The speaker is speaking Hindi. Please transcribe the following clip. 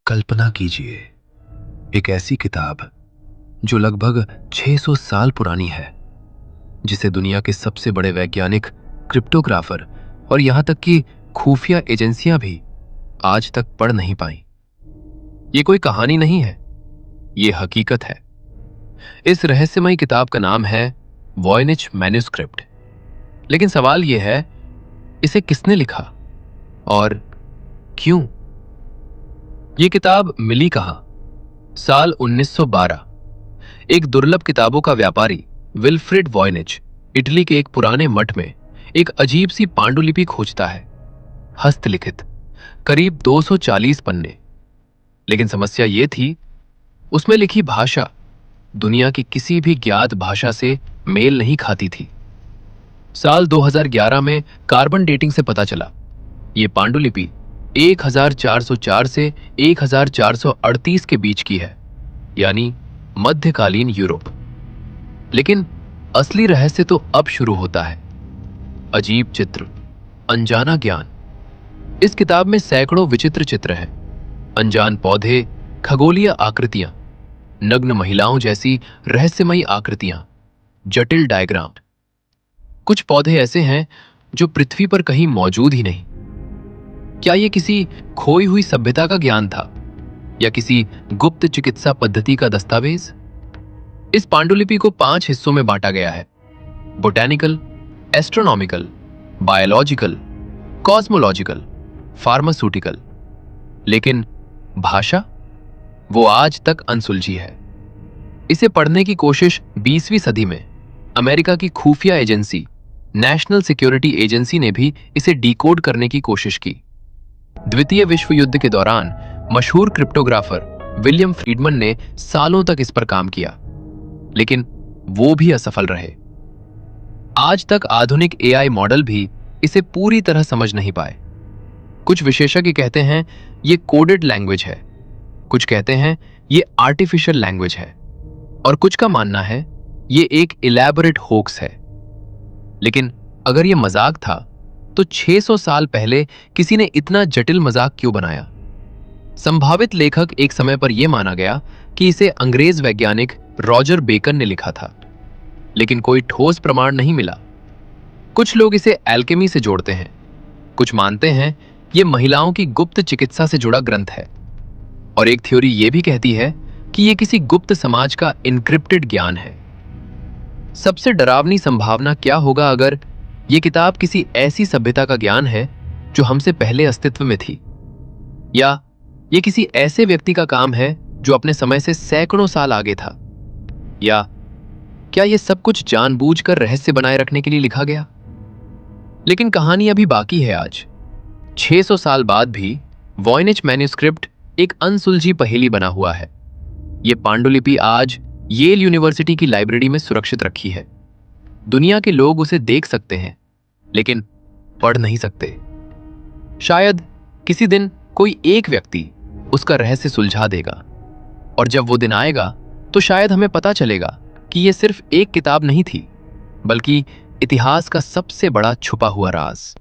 कल्पना कीजिए, एक ऐसी किताब जो लगभग 600 साल पुरानी है, जिसे दुनिया के सबसे बड़े वैज्ञानिक, क्रिप्टोग्राफर और यहां तक कि खुफिया एजेंसियां भी आज तक पढ़ नहीं पाई। ये कोई कहानी नहीं है, ये हकीकत है। इस रहस्यमयी किताब का नाम है वॉयनिच मैन्युस्क्रिप्ट। लेकिन सवाल यह है, इसे किसने लिखा और क्यों? ये किताब मिली कहां? साल 1912 एक दुर्लभ किताबों का व्यापारी विल्फ्रिड वॉयनिच इटली के एक पुराने मठ में एक अजीब सी पांडुलिपि खोजता है, हस्तलिखित, करीब 240 पन्ने। लेकिन समस्या यह थी, उसमें लिखी भाषा दुनिया की किसी भी ज्ञात भाषा से मेल नहीं खाती थी। साल 2011 में कार्बन डेटिंग से पता चला, यह पांडुलिपि 1404 से 1438 के बीच की है, यानी मध्यकालीन यूरोप। लेकिन असली रहस्य तो अब शुरू होता है। अजीब चित्र, अनजाना ज्ञान। इस किताब में सैकड़ों विचित्र चित्र हैं। अनजान पौधे, खगोलीय आकृतियां, नग्न महिलाओं जैसी रहस्यमयी आकृतियां, जटिल डायग्राम। कुछ पौधे ऐसे हैं जो पृथ्वी पर कहीं मौजूद ही नहीं। क्या यह किसी खोई हुई सभ्यता का ज्ञान था या किसी गुप्त चिकित्सा पद्धति का दस्तावेज? इस पांडुलिपि को 5 हिस्सों में बांटा गया है: botanical, astronomical, biological, cosmological, pharmaceutical. लेकिन भाषा, वो आज तक अनसुलझी है। इसे पढ़ने की कोशिश 20वीं सदी में अमेरिका की खुफिया एजेंसी नेशनल सिक्योरिटी एजेंसी ने भी इसे डिकोड करने की कोशिश की। द्वितीय विश्व युद्ध के दौरान मशहूर क्रिप्टोग्राफर विलियम फ्रीडमन ने सालों तक इस पर काम किया, लेकिन वो भी असफल रहे। आज तक आधुनिक एआई मॉडल भी इसे पूरी तरह समझ नहीं पाए। कुछ विशेषज्ञ कहते हैं ये कोडेड लैंग्वेज है, कुछ कहते हैं ये आर्टिफिशियल लैंग्वेज है, और कुछ का मानना है ये एक इलैबोरेट होक्स है। लेकिन अगर ये मजाक था, तो 600 साल पहले किसी ने इतना जटिल मजाक क्यों बनाया? संभावित लेखक एक समय पर यह माना गया कि इसे अंग्रेज वैज्ञानिक रॉजर बेकन ने लिखा था, लेकिन कोई ठोस प्रमाण नहीं मिला। कुछ लोग इसे एल्केमी से जोड़ते हैं, कुछ मानते हैं यह महिलाओं की गुप्त चिकित्सा से जुड़ा ग्रंथ है, और एक थ्योरी यह भी कहती है कि यह किसी गुप्त समाज का इनक्रिप्टेड ज्ञान है। सबसे डरावनी संभावना क्या होगा अगर यह किताब किसी ऐसी सभ्यता का ज्ञान है जो हमसे पहले अस्तित्व में थी, या यह किसी ऐसे व्यक्ति का काम है जो अपने समय से सैकड़ों साल आगे था, या क्या यह सब कुछ जानबूझकर रहस्य बनाए रखने के लिए लिखा गया? लेकिन कहानी अभी बाकी है। आज 600 साल बाद भी वॉयनिच मैन्युस्क्रिप्ट एक अनसुलझी पहेली बना हुआ है। यह पांडुलिपि आज येल यूनिवर्सिटी की लाइब्रेरी में सुरक्षित रखी है। दुनिया के लोग उसे देख सकते हैं, लेकिन पढ़ नहीं सकते। शायद किसी दिन कोई एक व्यक्ति उसका रहस्य सुलझा देगा, और जब वो दिन आएगा तो शायद हमें पता चलेगा कि यह सिर्फ एक किताब नहीं थी, बल्कि इतिहास का सबसे बड़ा छुपा हुआ राज।